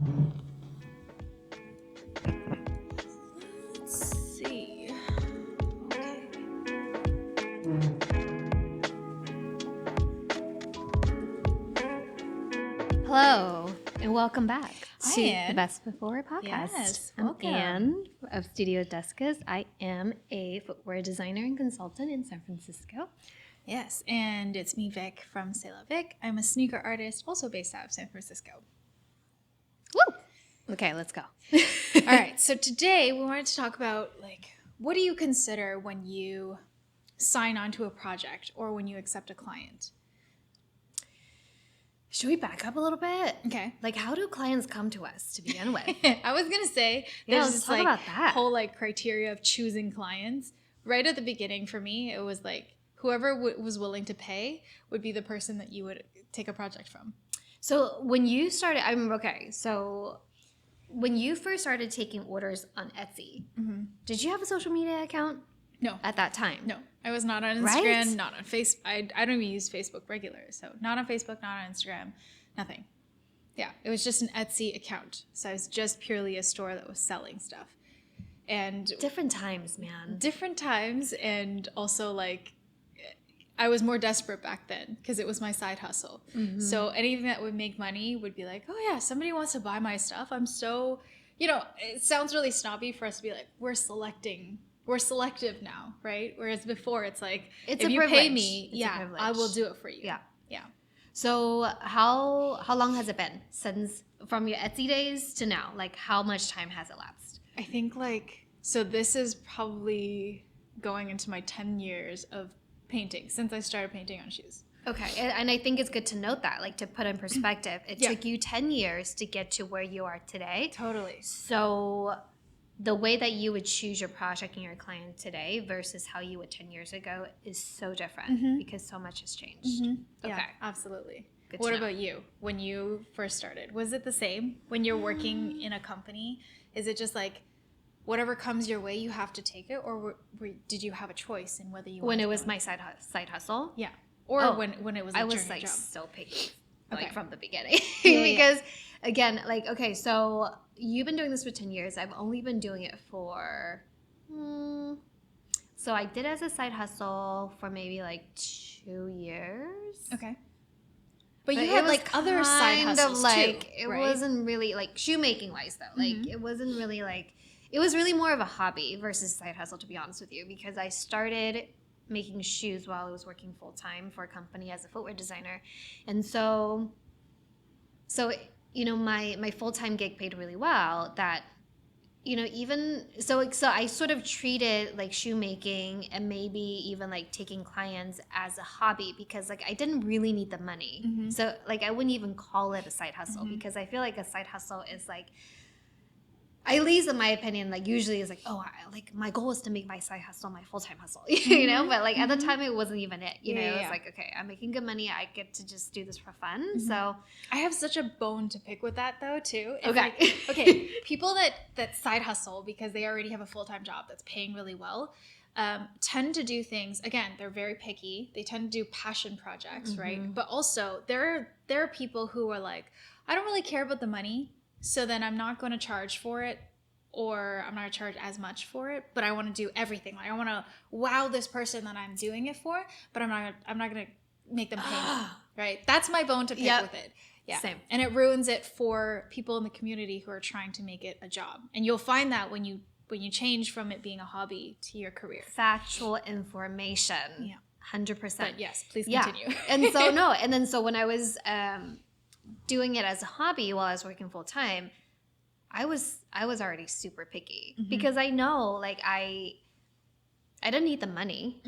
Let's see. Okay. Hello, and welcome back Hi, to Ann. the Best Before podcast. Yes, I'm welcome. Ann of Studio Duskus. I am a footwear designer and consultant in San Francisco. Yes, and it's me, Vic, from Cestlavic. I'm a sneaker artist, also based out of San Francisco. Woo! Okay, let's go. All right, so today we wanted to talk about, what do you consider when you sign on to a project or when you accept a client? Should we back up a little bit? Okay. Like, how do clients come to us to begin with? I was going to say, Yeah, there's let's this, talk about that. whole, criteria of choosing clients. Right at the beginning, for me, it was, whoever was willing to pay would be the person that you would take a project from. So when you started, I remember, so when you first started taking orders on Etsy, did you have a social media account? No. At that time? No. I was not on Instagram, Right? not on Facebook. I don't even use Facebook regular. So not on Facebook, not on Instagram, nothing. Yeah, it was just an Etsy account. So I was just purely a store that was selling stuff. And Different times, man. different times, and also I was more desperate back then because it was my side hustle. Mm-hmm. So anything that would make money would be like, oh yeah, somebody wants to buy my stuff. I'm so, it sounds really snobby for us to be like, we're selective now, right? Whereas before it's like, It's if a you pay privilege. me, It's a privilege. I will do it for you. Yeah. Yeah. So how long has it been since from your Etsy days to now? Like, how much time has elapsed? I think so this is probably going into my 10 years of painting since I started painting on shoes. Okay, and I think it's good to note that, like, to put in perspective, it took you 10 years to get to where you are today. Totally. So the way that you would choose your project and your client today versus how you would 10 years ago is so different because so much has changed. Yeah, Okay. absolutely. Good What to know. about you? When you first started, was it the same? When you're working in a company, is it just like whatever comes your way, you have to take it, or did you have a choice in whether you When wanted it to was go my side hustle? Yeah, or Oh, when it was I during was your like job. so picky, like Okay. from the beginning, Yeah, because again, like, okay, so you've been doing this for 10 years. I've only been doing it for, so I did as a side hustle for maybe like 2 years. Okay. But you it had was other side kind hustles of like, too, it right? wasn't really like shoemaking wise though. Like it wasn't really like, it was really more of a hobby versus side hustle, to be honest with you, because I started making shoes while I was working full time for a company as a footwear designer. And so my full time gig paid really well. That even so I sort of treated like shoemaking and maybe even like taking clients as a hobby because like I didn't really need the money. So like I wouldn't even call it a side hustle because I feel like a side hustle is like, at least in my opinion, like usually is like, oh, like my goal is to make my side hustle my full-time hustle, but like at the time it wasn't even it, it was like, okay, I'm making good money, I get to just do this for fun. So I have such a bone to pick with that though too. It's okay. Okay, people that side hustle because they already have a full-time job that's paying really well tend to do things, again, they're very picky, they tend to do passion projects, right? But also there are people who are like, I don't really care about the money, so then I'm not going to charge for it, or I'm not going to charge as much for it, but I want to do everything. Like I want to wow this person that I'm doing it for, but I'm not going to make them pay me, right? That's my bone to pick with it. Yeah. Same. And it ruins it for people in the community who are trying to make it a job. And you'll find that when you change from it being a hobby to your career. Factual information. Yeah. 100%. But yes, please continue. Yeah. And so when I was doing it as a hobby while I was working full time, I was already super picky because I know like I didn't need the money,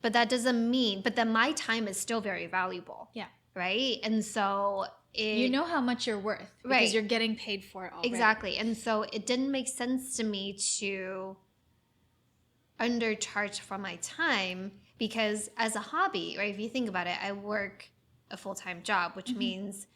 but that doesn't mean, but then my time is still very valuable. Yeah. Right. And so you know how much you're worth because you're getting paid for it already. Exactly. And so it didn't make sense to me to undercharge for my time because as a hobby, right, if you think about it, I work a full-time job, which means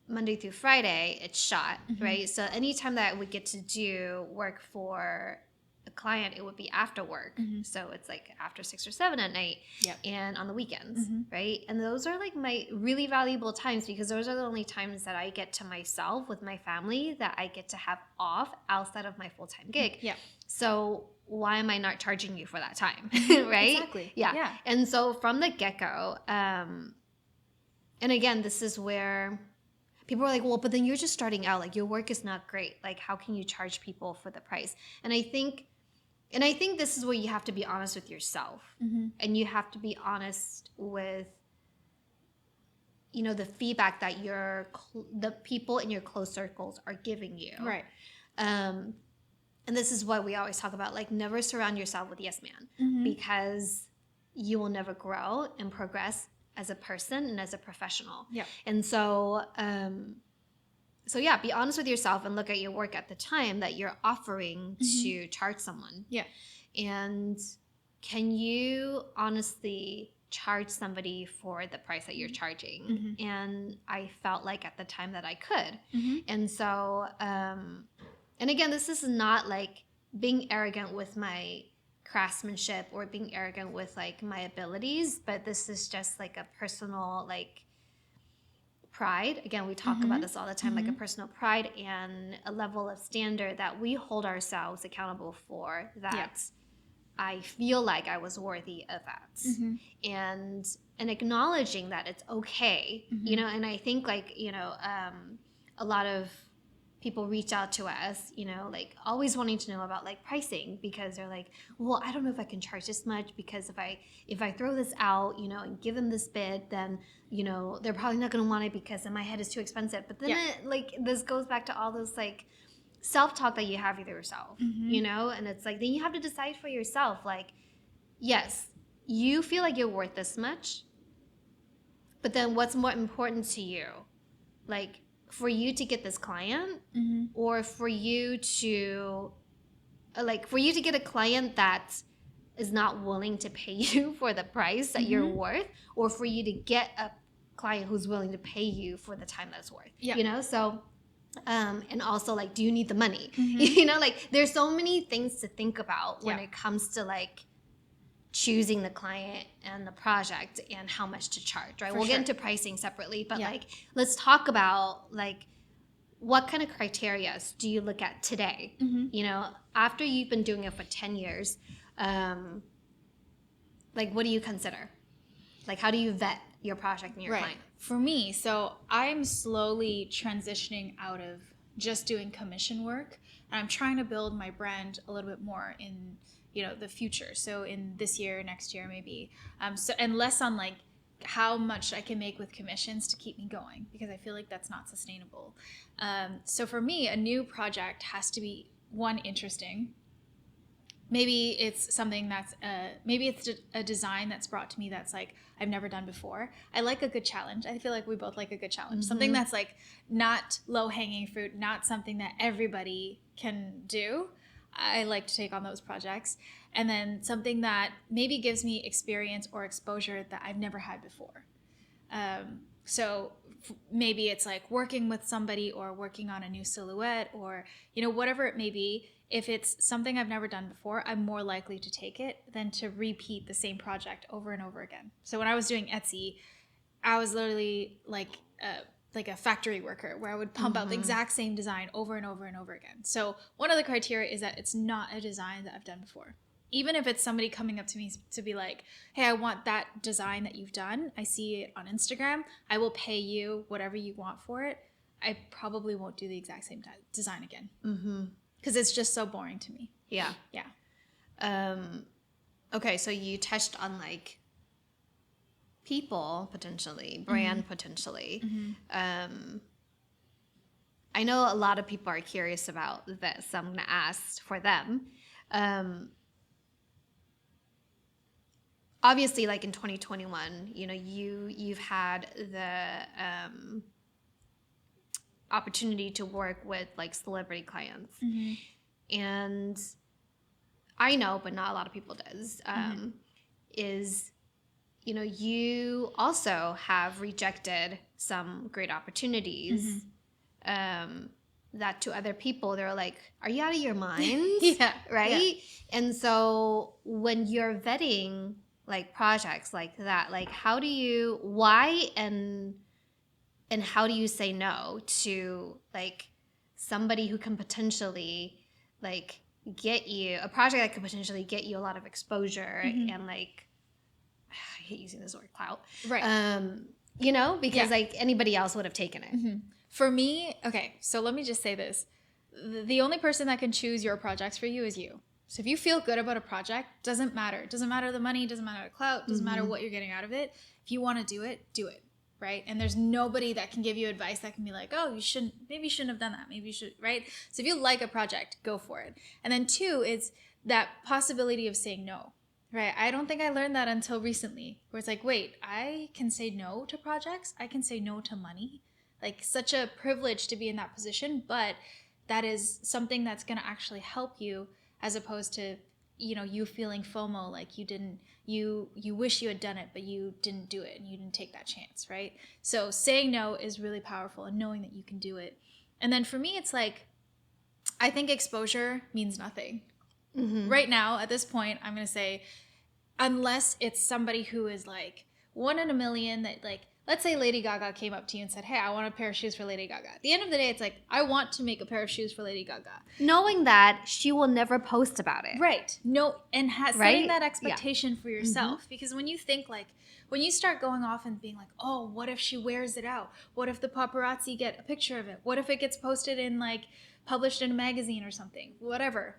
Monday through Friday it's shot, right? So anytime that I would get to do work for a client, it would be after work. So it's like after 6 or 7 at night and on the weekends, right? And those are like my really valuable times, because those are the only times that I get to myself with my family, that I get to have off outside of my full-time gig. Yeah. So why am I not charging you for that time? Right? Exactly. Yeah. And so from the get-go, and again, this is where people are like, well, but then you're just starting out. Like, your work is not great. Like, how can you charge people for the price? And I think this is where you have to be honest with yourself. And you have to be honest with, you know, the feedback that the people in your close circles are giving you. Right. And this is what we always talk about, like, never surround yourself with yes man, because you will never grow and progress as a person and as a professional. Yeah. And so, be honest with yourself and look at your work at the time that you're offering to charge someone. Yeah. And can you honestly charge somebody for the price that you're charging? And I felt like at the time that I could. And so, and again, this is not like being arrogant with my craftsmanship or being arrogant with like my abilities, but this is just like a personal like pride. Again, we talk about this all the time, like a personal pride and a level of standard that we hold ourselves accountable for, that I feel like I was worthy of that. And acknowledging that it's okay, you know. And I think like, you know, a lot of people reach out to us, you know, like always wanting to know about like pricing, because they're like, well, I don't know if I can charge this much, because if I throw this out, you know, and give them this bid, then, you know, they're probably not going to want it because in my head it's too expensive. But then this goes back to all those like self-talk that you have with yourself, you know. And it's like, then you have to decide for yourself, like, yes, you feel like you're worth this much, but then what's more important to you? Like, for you to get this client, or for you to get a client that is not willing to pay you for the price that you're worth, or for you to get a client who's willing to pay you for the time that's worth, you know? So, and also like, do you need the money? You know, like there's so many things to think about when it comes to like choosing the client and the project and how much to charge, right? We'll get into pricing separately, but like, let's talk about like, what kind of criteria do you look at today? You know, after you've been doing it for 10 years, like, what do you consider? Like, how do you vet your project and your client? For me, so I'm slowly transitioning out of just doing commission work, and I'm trying to build my brand a little bit more in, you know, the future. So in this year, next year, maybe. So, and less on like how much I can make with commissions to keep me going, because I feel like that's not sustainable. So for me, a new project has to be, one, interesting. Maybe it's something that's maybe it's a design that's brought to me that's like I've never done before. I like a good challenge. I feel like we both like a good challenge. Something that's like not low-hanging fruit, not something that everybody can do. I like to take on those projects. And then something that maybe gives me experience or exposure that I've never had before. So maybe it's like working with somebody or working on a new silhouette, or, you know, whatever it may be. If it's something I've never done before, I'm more likely to take it than to repeat the same project over and over again. So when I was doing Etsy, I was literally like a factory worker, where I would pump out the exact same design over and over and over again. So one of the criteria is that it's not a design that I've done before. Even if it's somebody coming up to me to be like, hey, I want that design that you've done. I see it on Instagram. I will pay you whatever you want for it. I probably won't do the exact same design again. Because it's just so boring to me. Yeah. Okay, so you touched on like people potentially, brand potentially. I know a lot of people are curious about this, so I'm going to ask for them. Obviously, like in 2021, you know, you've had the opportunity to work with like celebrity clients, and I know, but not a lot of people does, is, you know, you also have rejected some great opportunities that to other people, they're like, are you out of your mind? Yeah. Right. Yeah. And so when you're vetting like projects like that, like why and how do you say no to like somebody who can potentially like get you a project that could potentially get you a lot of exposure and like, I hate using this word, clout. Right. You know, because like anybody else would have taken it. For me, okay, so let me just say this. The only person that can choose your projects for you is you. So if you feel good about a project, doesn't matter. It doesn't matter the money, doesn't matter the clout, doesn't matter what you're getting out of it. If you want to do it, right? And there's nobody that can give you advice that can be like, oh, maybe you shouldn't have done that. Maybe you should, right? So if you like a project, go for it. And then 2 is that possibility of saying no, right? I don't think I learned that until recently, where it's like, wait, I can say no to projects. I can say no to money. Like, such a privilege to be in that position, but that is something that's going to actually help you, as opposed to, you know, you feeling FOMO, like you wish you had done it, but you didn't do it and you didn't take that chance, right? So saying no is really powerful, and knowing that you can do it. And then for me, it's like, I think exposure means nothing. Right now, at this point, I'm going to say, unless it's somebody who is like 1 in a million, that like, let's say Lady Gaga came up to you and said, hey, I want a pair of shoes for Lady Gaga. At the end of the day, it's like, I want to make a pair of shoes for Lady Gaga. Knowing that she will never post about it. Right. No, and setting that expectation for yourself. Because when you think like, when you start going off and being like, oh, what if she wears it out? What if the paparazzi get a picture of it? What if it gets posted in like, published in a magazine or something? Whatever.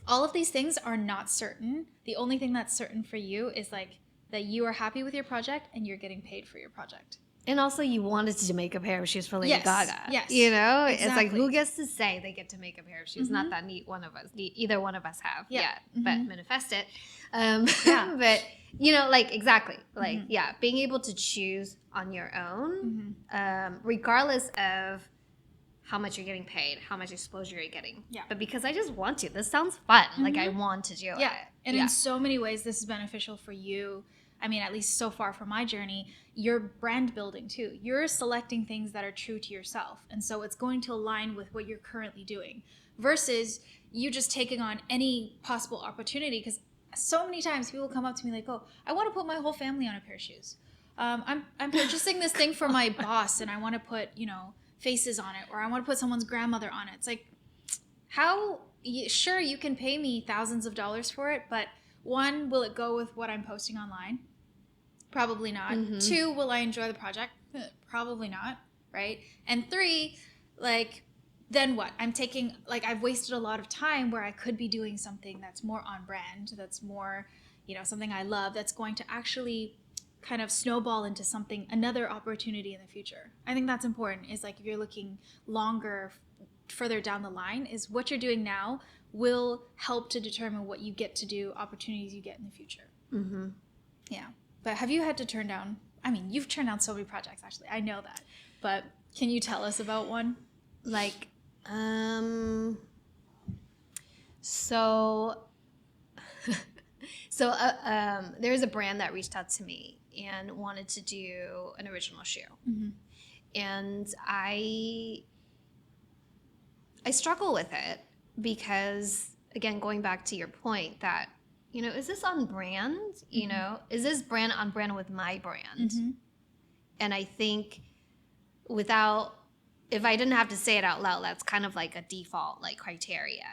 All of these things are not certain. The only thing that's certain for you is like, that you are happy with your project and you're getting paid for your project. And also you wanted to make a pair of shoes for Lady Gaga. Yes. You know, exactly. It's like, who gets to say they get to make a pair of shoes? Not that either one of us have yet, but manifest it. But, you know, like, exactly. Like, being able to choose on your own, regardless of how much you're getting paid, how much exposure you're getting. Yeah. But because I just want to. This sounds fun. Like, I want to do it. Yeah. And in so many ways, this is beneficial for you. I mean, at least so far from my journey, you're brand building too. You're selecting things that are true to yourself. And so it's going to align with what you're currently doing versus you just taking on any possible opportunity. Because so many times people come up to me like, oh, I want to put my whole family on a pair of shoes. I'm purchasing this thing for my boss and I want to put, you know, faces on it, or I want to put someone's grandmother on it. It's like, sure, you can pay me thousands of dollars for it, but 1, will it go with what I'm posting online? Probably not. 2, will I enjoy the project? Probably not, right? And 3, like, then what? I've wasted a lot of time where I could be doing something that's more on brand, that's more, you know, something I love, that's going to actually kind of snowball into something, another opportunity in the future. I think that's important, is like, if you're looking further down the line, is what you're doing now will help to determine what you get to do, opportunities you get in the future. Yeah. But have you had to turn down, I mean, you've turned down so many projects, actually. I know that. But can you tell us about one? Like, there's a brand that reached out to me and wanted to do an original shoe. And I struggle with it because, again, going back to your point that, you know, is this on brand? You know, is this brand on brand with my brand? And I think if I didn't have to say it out loud, that's kind of like a default like criteria,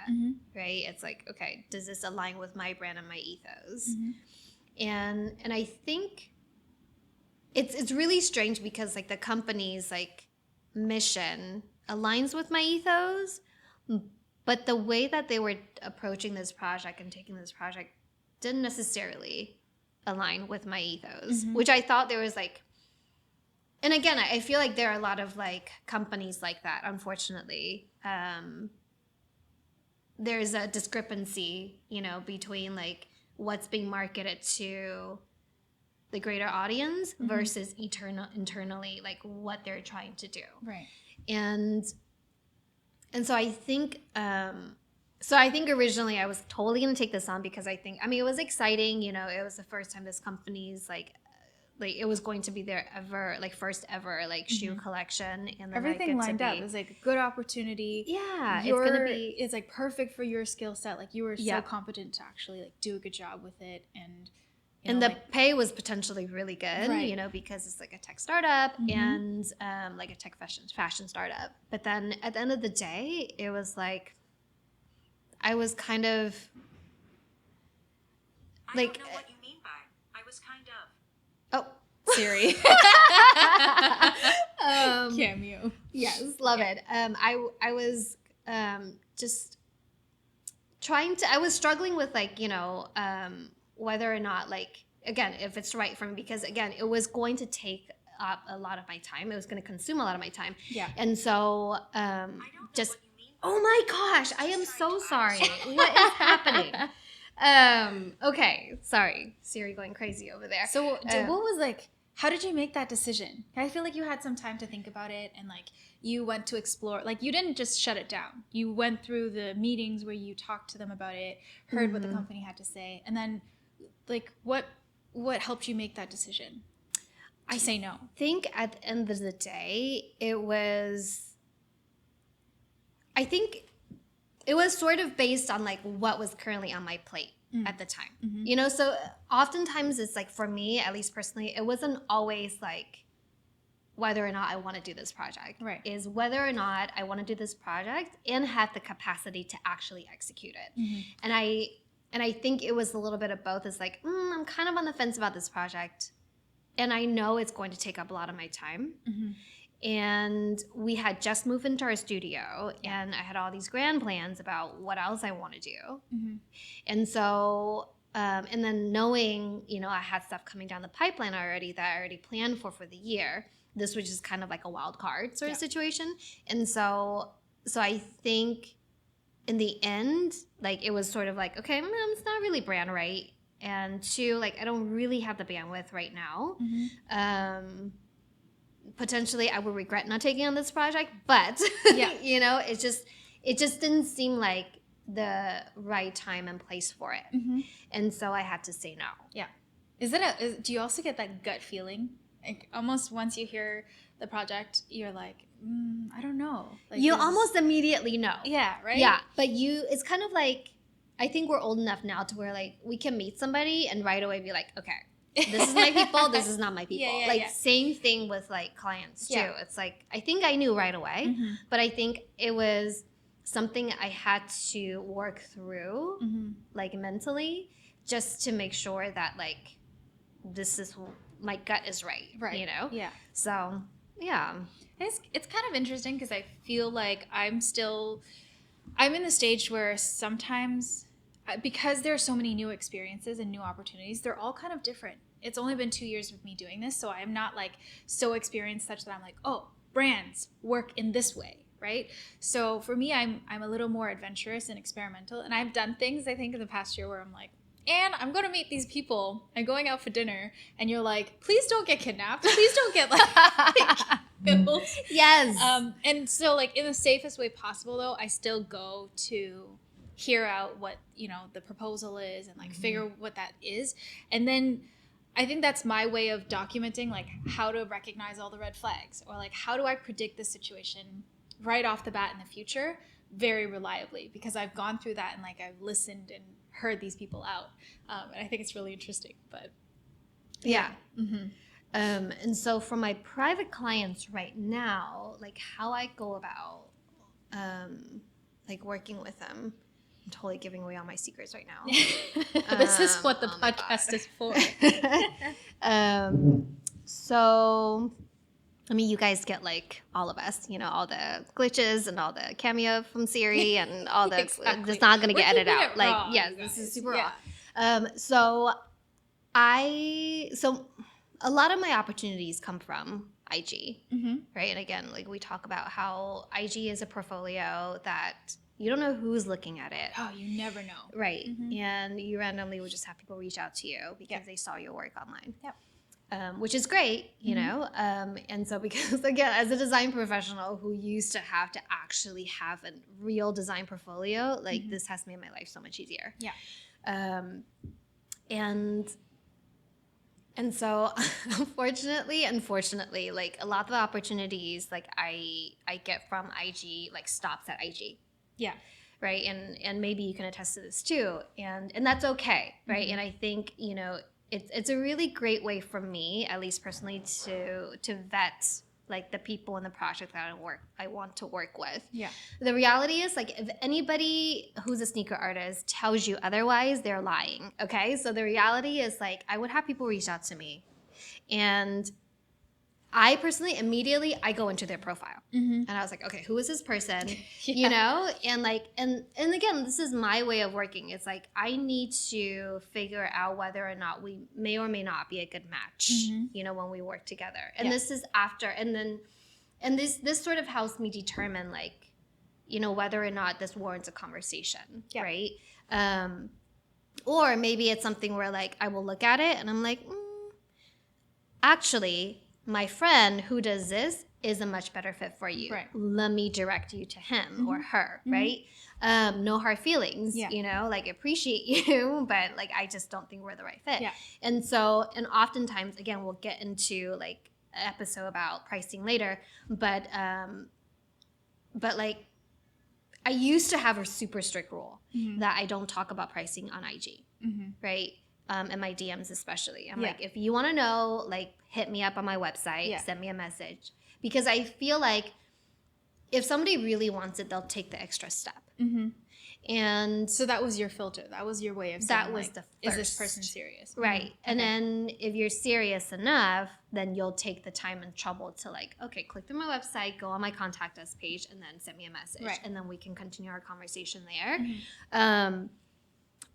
right? It's like, okay, does this align with my brand and my ethos? And I think it's really strange because like the company's like mission aligns with my ethos, but the way that they were approaching this project and taking this project didn't necessarily align with my ethos, which I thought there was like, and again, I feel like there are a lot of like companies like that, unfortunately. There's a discrepancy, you know, between like what's being marketed to the greater audience versus internally, like what they're trying to do. Right. And so I think, originally I was totally going to take this on because it was exciting. You know, it was the first time this company's like like it was going to be their first ever shoe collection, and then everything lined up. It was like a good opportunity. Yeah, it's like perfect for your skill set. Like you were so competent to actually like do a good job with it, and the pay was potentially really good, right. Because it's like a tech startup and like a tech fashion startup. But then at the end of the day, it was like I was kind of like. I don't know what you mean by I was kind of. Oh, Siri. Cameo. Yes, love it. I was just trying to. I was struggling with whether or not again if it's right for me, because again it was going to take up a lot of my time. It was going to consume a lot of my time. Yeah. And so I don't know just. what you mean. Oh my gosh! I am so sorry. What is happening? Okay, sorry. Siri going crazy over there. So what was how did you make that decision? I feel like you had some time to think about it, and you went to explore. Like you didn't just shut it down. You went through the meetings where you talked to them about it, heard what the company had to say, and then what helped you make that decision to say no? I think at the end of the day, it was sort of based on what was currently on my plate at the time. So oftentimes it's for me, at least personally, it wasn't always whether or not I want to do this project. Right. Is whether or not I want to do this project and have the capacity to actually execute it. And I think it was a little bit of both. It's I'm kind of on the fence about this project, and I know it's going to take up a lot of my time. And we had just moved into our studio, and I had all these grand plans about what else I want to do. And so, and then knowing, I had stuff coming down the pipeline already that I already planned for the year. This was just kind of like a wild card sort of situation. And so I think in the end, it was sort of okay, it's not really brand right. And two, I don't really have the bandwidth right now. Potentially I would regret not taking on this project, but it just didn't seem like the right time and place for it. And so I had to say no. Yeah. Do you also get that gut feeling? Almost once you hear the project, you're I don't know. You almost immediately know. Yeah, right? Yeah, but it's kind of I think we're old enough now to where we can meet somebody and right away be okay, this is my people, this is not my people. Same thing with clients too. Yeah. It's I think I knew right away, but I think it was something I had to work through mentally, just to make sure that this is my gut is right. Yeah. So yeah, it's kind of interesting because I feel I'm in the stage where sometimes, because there are so many new experiences and new opportunities, they're all kind of different. It's only been 2 years with me doing this, so I'm not so experienced such that I'm oh, brands work in this way, right? So for me, I'm a little more adventurous and experimental, and I've done things I think in the past year where I'm Ann, I'm going to meet these people and going out for dinner, and you're please don't get kidnapped, please don't get killed. Yes. And so in the safest way possible though, I still go to hear out what the proposal is and figure what that is, and then I think that's my way of documenting how to recognize all the red flags, or how do I predict the situation right off the bat in the future very reliably, because I've gone through that and I've listened and heard these people out, and I think it's really interesting. But yeah. And so for my private clients right now, how I go about working with them, I'm totally giving away all my secrets right now. This is what the podcast is for. So you guys get all of us, all the glitches and all the cameo from Siri and all the Exactly. it's not going to get edited out. Raw, yes, this is super raw. So a lot of my opportunities come from IG, right? And again, we talk about how IG is a portfolio that you don't know who's looking at it. Oh, you never know. Right. And you randomly would just have people reach out to you because they saw your work online. Yep. Which is great, and so because, again, as a design professional who used to have to actually have a real design portfolio, this has made my life so much easier. Yeah. And And so unfortunately, like a lot of the opportunities like I get from IG like stops at IG. Yeah. Right. And maybe you can attest to this too. And that's okay. Right. And I think, you know, it's a really great way for me, at least personally, to vet like the people in the project that I want to work with. Yeah. The reality is, like, if anybody who's a sneaker artist tells you otherwise, they're lying. Okay. So the reality is, like, I would have people reach out to me, and I personally immediately I go into their profile, and I was like, okay, who is this person? You know, and like, and again, this is my way of working. It's like I need to figure out whether or not we may or may not be a good match. You know, when we work together, and this is after, and this sort of helps me determine, like, you know, whether or not this warrants a conversation, right? Or maybe it's something where like I will look at it and I'm like, actually, my friend who does this is a much better fit for you. Right. Let me direct you to him or her, right? No hard feelings, you know, like appreciate you, but like I just don't think we're the right fit. Yeah. And so, and oftentimes, again, we'll get into like an episode about pricing later, but like I used to have a super strict rule that I don't talk about pricing on IG, right? And my DMs especially. I'm like, if you want to know, like, hit me up on my website, send me a message. Because I feel like if somebody really wants it, they'll take the extra step. And so that was your filter. That was your way of saying, that was like, the first. Is this person serious? Right. And then if you're serious enough, then you'll take the time and trouble to like, okay, click through my website, go on my contact us page, and then send me a message. Right. And then we can continue our conversation there.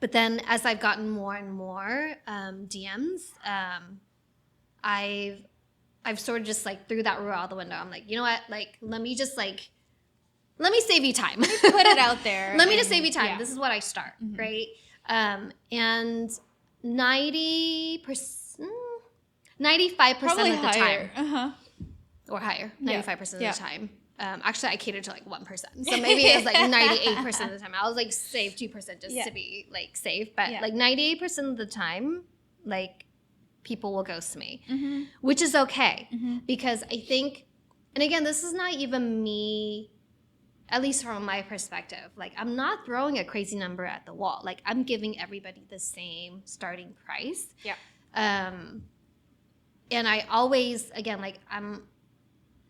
But then as I've gotten more and more DMs, I've sort of just like threw that rule out the window. I'm like, you know what? Like, let me save you time. Put it out there. Let me just save you time. This is what I start, right? And 95% Probably of the higher. time, or higher, 95% of the time. Actually, I catered to like 1%. So maybe it was like 98% of the time. I was like, save 2% just to be like safe. But like 98% of the time, like people will ghost me, which is okay. Because I think, and again, this is not even me, at least from my perspective. Like, I'm not throwing a crazy number at the wall. Like, I'm giving everybody the same starting price. And I always, again, like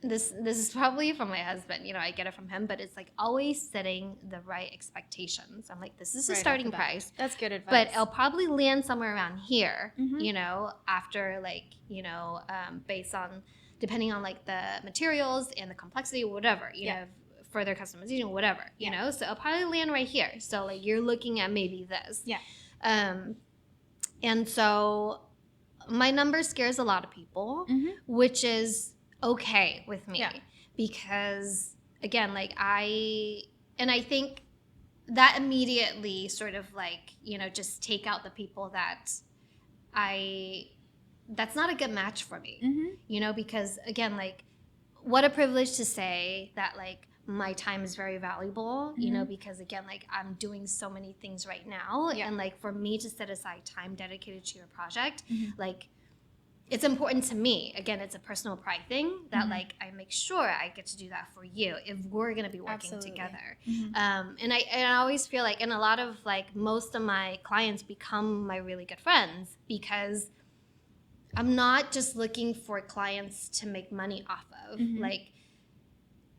this is probably from my husband, you know, I get it from him, but it's like always setting the right expectations. I'm like, this is the starting price. That's good advice. But it'll probably land somewhere around here, you know, after like, you know, based on, depending on like the materials and the complexity or whatever, you know, further customization, whatever, you know, so it'll probably land right here. So like you're looking at maybe this. And so my number scares a lot of people, which is okay with me, because again, like I think that immediately sort of like, you know, just take out the people that's not a good match for me, you know, because again, like what a privilege to say that like my time is very valuable, you know, because again, like I'm doing so many things right now, and like for me to set aside time dedicated to your project, like it's important to me. Again, it's a personal pride thing that like I make sure I get to do that for you if we're going to be working together. And I always feel like, and a lot of like most of my clients become my really good friends because I'm not just looking for clients to make money off of.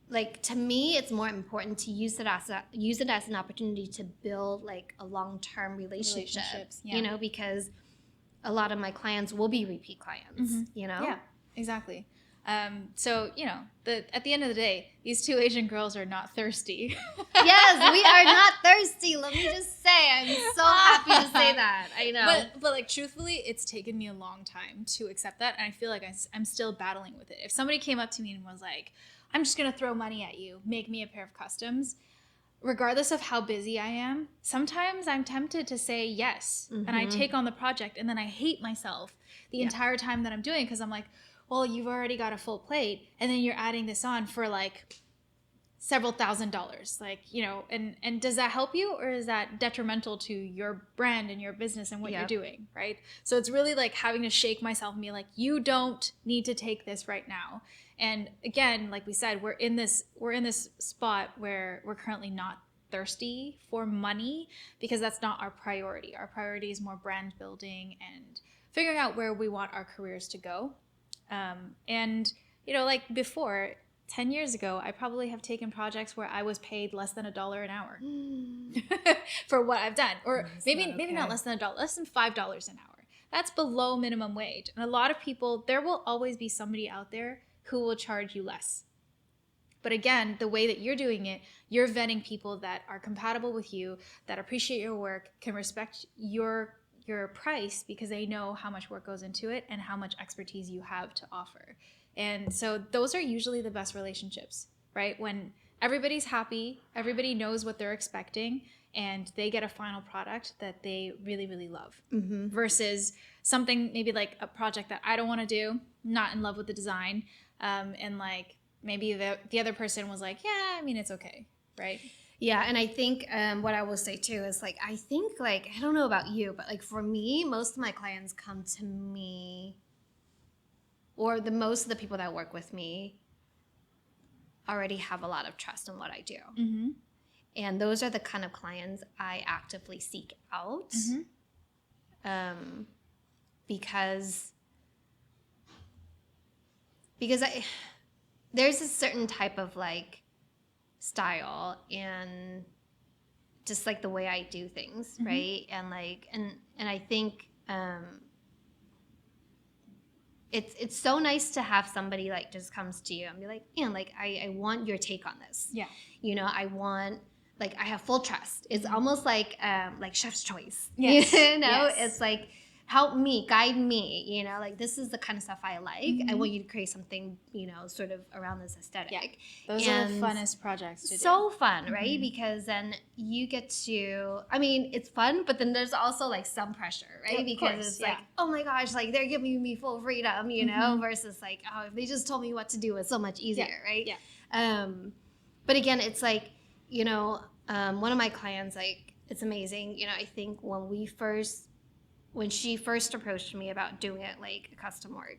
Like to me, it's more important to use it as an opportunity to build like a long-term relationship, you know, because a lot of my clients will be repeat clients, you know? Yeah, exactly. So, you know, at the end of the day, these two Asian girls are not thirsty. Yes, we are not thirsty. Let me just say, I'm so happy to say that. I know. But like, truthfully, it's taken me a long time to accept that. And I feel like I'm still battling with it. If somebody came up to me and was like, I'm just going to throw money at you, make me a pair of customs, regardless of how busy I am, sometimes I'm tempted to say yes. And I take on the project and then I hate myself the entire time that I'm doing it, because I'm like, well, you've already got a full plate and then you're adding this on for like several $1,000s, like, you know, and does that help you, or is that detrimental to your brand and your business and what you're doing, right? So it's really like having to shake myself and be like, you don't need to take this right now. And again, like we said, we're in this spot where we're currently not thirsty for money, because that's not our priority. Our priority is more brand building and figuring out where we want our careers to go. And, you know, like before, 10 years ago, I probably have taken projects where I was paid less than $1 an hour for what I've done. Or maybe not less than $1, less than $5 an hour. That's below minimum wage. And a lot of people, there will always be somebody out there who will charge you less. But again, the way that you're doing it, you're vetting people that are compatible with you, that appreciate your work, can respect your price because they know how much work goes into it and how much expertise you have to offer. And so those are usually the best relationships, right? When everybody's happy, everybody knows what they're expecting, and they get a final product that they really, really love. Versus something maybe like a project that I don't want to do, not in love with the design, and like maybe the other person was like, yeah, I mean, it's okay, right? Yeah, and I think what I will say too is like, I think like, I don't know about you, but like for me, most of my clients come to me, or most of the people that work with me already have a lot of trust in what I do. And those are the kind of clients I actively seek out, because there's a certain type of like style and just like the way I do things, right? And like, and I think it's so nice to have somebody like just comes to you and be like, yeah, like I want your take on this. Yeah. You know, I want, like, I have full trust. It's almost like chef's choice. Yes. You know, it's like, help me, guide me, you know, like this is the kind of stuff I like. I want you to create something, you know, sort of around this aesthetic. Yeah. Those are the funnest projects to do. So fun, right? Because then you get to, I mean, it's fun, but then there's also like some pressure, right? Because it's like, oh my gosh, like they're giving me full freedom, you know, versus like, oh, if they just told me what to do, it's so much easier, right? Yeah. But again, it's like, you know, one of my clients, like, it's amazing. You know, I think when she first approached me about doing it like a custom work,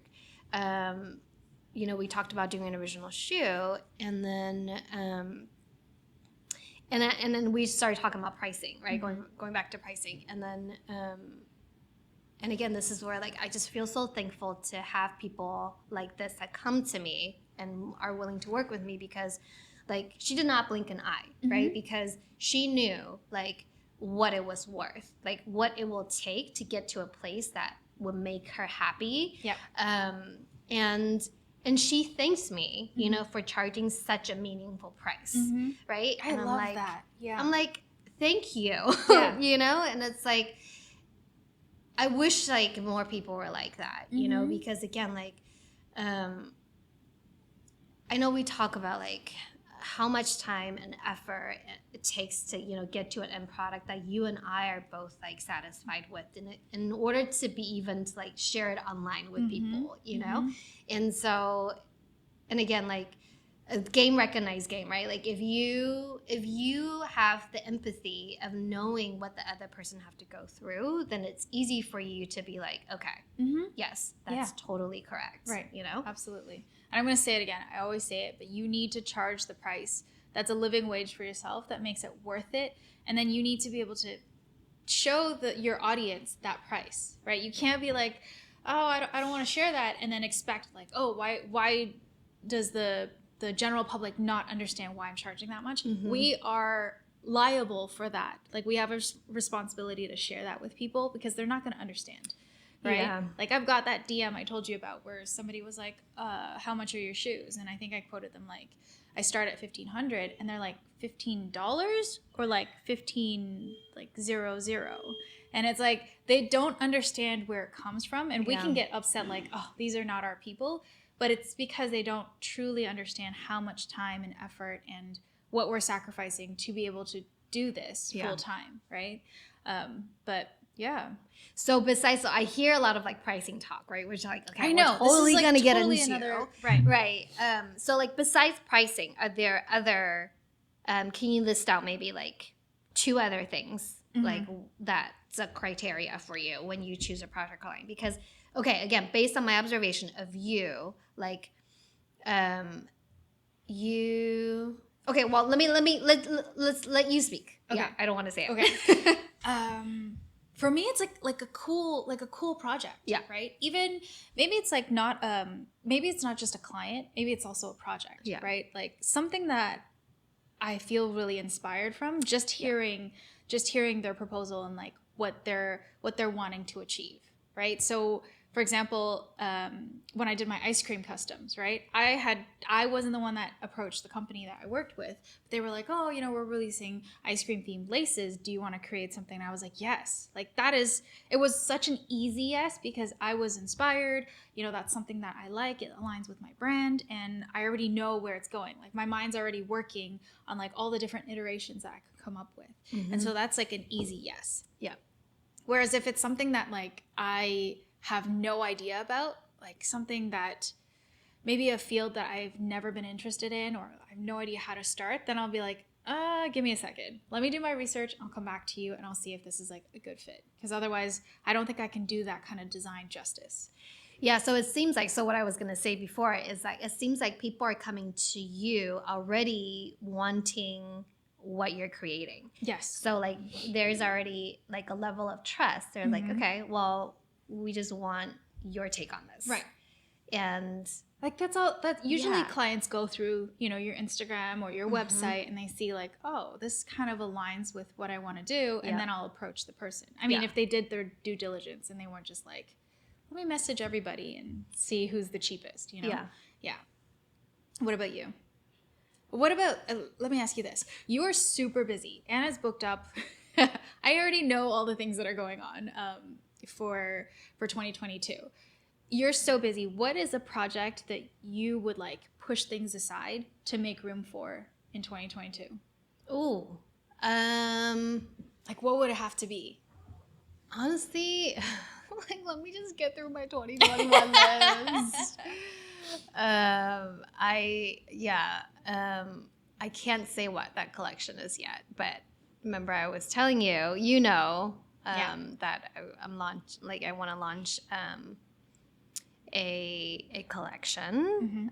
you know, we talked about doing an original shoe, and then and then we started talking about pricing, right? Going back to pricing, and then and again, this is where like I just feel so thankful to have people like this that come to me and are willing to work with me, because like she did not blink an eye, right? Because she knew like what it was worth, like what it will take to get to a place that would make her happy. Yep. And she thanks me, you know, for charging such a meaningful price, right? I love that. Yeah. I'm like, thank you. Yeah. You know, and it's like, I wish like more people were like that, you know, because again, like, I know we talk about like how much time and effort it takes to, you know, get to an end product that you and I are both like satisfied with, in order to be even to like share it online with people, you know? And so, and again, like a game recognized game, right? Like if you have the empathy of knowing what the other person have to go through, then it's easy for you to be like, okay, yes, that's totally correct. Right. You know? Absolutely. And I'm going to say it again. I always say it, but you need to charge the price that's a living wage for yourself that makes it worth it. And then you need to be able to show your audience that price, right? You can't be like, oh, I don't want to share that, and then expect like, oh, why does the general public not understand why I'm charging that much? We are liable for that. Like we have a responsibility to share that with people, because they're not going to understand. Right? Yeah. Like I've got that DM I told you about where somebody was like, how much are your shoes? And I think I quoted them like, I start at $1,500, and they're like $15 or like 15 like 00. And it's like, they don't understand where it comes from. And we can get upset like, oh, these are not our people. But it's because they don't truly understand how much time and effort and what we're sacrificing to be able to do this full time. Right. But yeah. So besides, I hear a lot of like pricing talk, right? Which like, okay, I know, we're totally like gonna get totally into another, right. So like besides pricing, are there other can you list out maybe like 2 other things like that's a criteria for you when you choose a project client? Because okay, again, based on my observation of you, like okay, well let's let you speak. Okay. Yeah, I don't want to say it. Okay. For me, it's like a cool project. Yeah. Right. Even maybe it's like not maybe it's not just a client. Maybe it's also a project. Yeah. Right. Like something that I feel really inspired from just hearing their proposal and like what they're wanting to achieve. Right. So for example, when I did my ice cream customs, right, I wasn't the one that approached the company that I worked with. But they were like, oh, we're releasing ice cream themed laces. Do you want to create something? And I was like, yes. Like it was such an easy yes because I was inspired. That's something that I like. It aligns with my brand and I already know where it's going. Like my mind's already working on like all the different iterations that I could come up with. And so that's like an easy yes. Yeah. Whereas if it's something that like I have no idea about, like something that maybe a field that I've never been interested in or I have no idea how to start, then I'll be like, give me a second. Let me do my research. I'll come back to you and I'll see if this is like a good fit. Because otherwise, I don't think I can do that kind of design justice. Yeah, so it seems like, so what I was going to say before is that it seems like people are coming to you already wanting what you're creating. Yes. So like there's already like a level of trust. They're like, okay, well, we just want your take on this. Right. And like that's all that usually clients go through, your Instagram or your website and they see like, oh, this kind of aligns with what I want to do. And then I'll approach the person. I mean, if they did their due diligence and they weren't just like, let me message everybody and see who's the cheapest, Yeah. What about you? What about, let me ask you this. You are super busy. Anna's booked up. I already know all the things that are going on for 2022. You're so busy. What is a project that you would like push things aside to make room for in 2022? ooh, Like what would it have to be? honestly, like let me just get through my 2021 list. I can't say what that collection is yet, but remember I was telling you, that I want to launch a collection.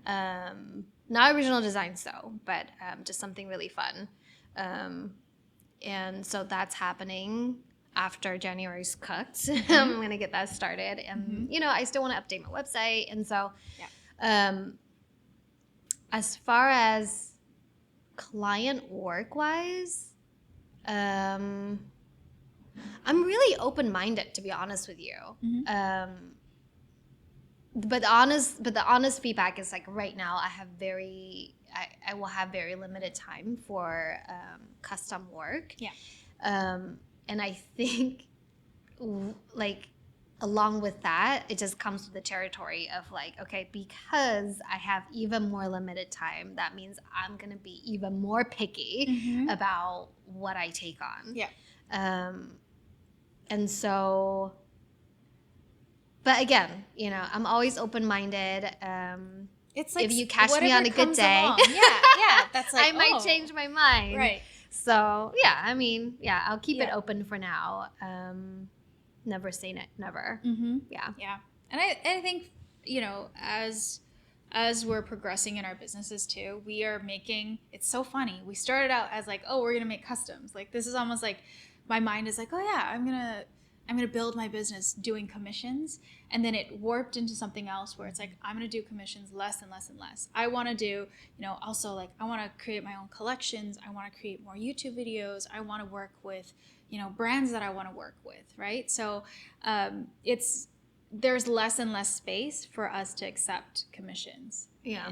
Not original designs though, but just something really fun. And so that's happening after January's cooked. I'm going to get that started. And, I still want to update my website. And so as far as client work-wise, I'm really open-minded, to be honest with you. But the honest feedback is like right now I will have very limited time for custom work. Yeah. And I think like along with that, it just comes with the territory of like, okay, because I have even more limited time, that means I'm going to be even more picky about what I take on. Yeah. And so, but again, I'm always open-minded. It's like if you catch me on a good day, that's like I might change my mind. Right. So I'll keep it open for now. Never say never. Yeah. And I think as we're progressing in our businesses too, we are making, it's so funny. We started out as like, oh, we're gonna make customs. Like this is almost like my mind is like, oh yeah, I'm gonna build my business doing commissions. And then it warped into something else where it's like, I'm gonna do commissions less and less and less. I wanna do, also like I wanna create my own collections. I wanna create more YouTube videos. I wanna work with, brands that I wanna work with, right? So there's less and less space for us to accept commissions. Yeah.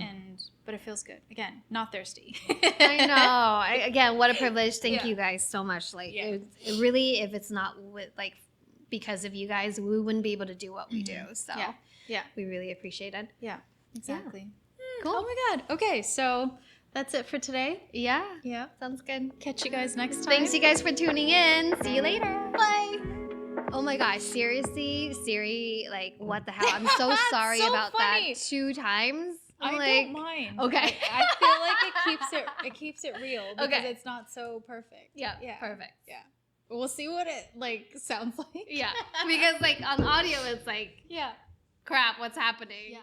But it feels good. Again, not thirsty. I know. Again, what a privilege. Thank you guys so much. Like it really, if it's not with like because of you guys, we wouldn't be able to do what we do. So we really appreciate it. Yeah, exactly. Cool. Oh my God. Okay, so that's it for today. Yeah. Yeah. Sounds good. Catch you guys next time. Thanks you guys for tuning in. See you later. Bye. Oh my gosh, seriously, Siri, like what the hell? I'm so sorry So about funny. that 2 times. I Like, don't mind. okay. I feel like it keeps it real because Okay. it's not so perfect. Yeah, Yeah. perfect. Yeah. We'll see what it like sounds like. Yeah, because like on audio, it's like, Yeah. crap, what's happening? Yeah.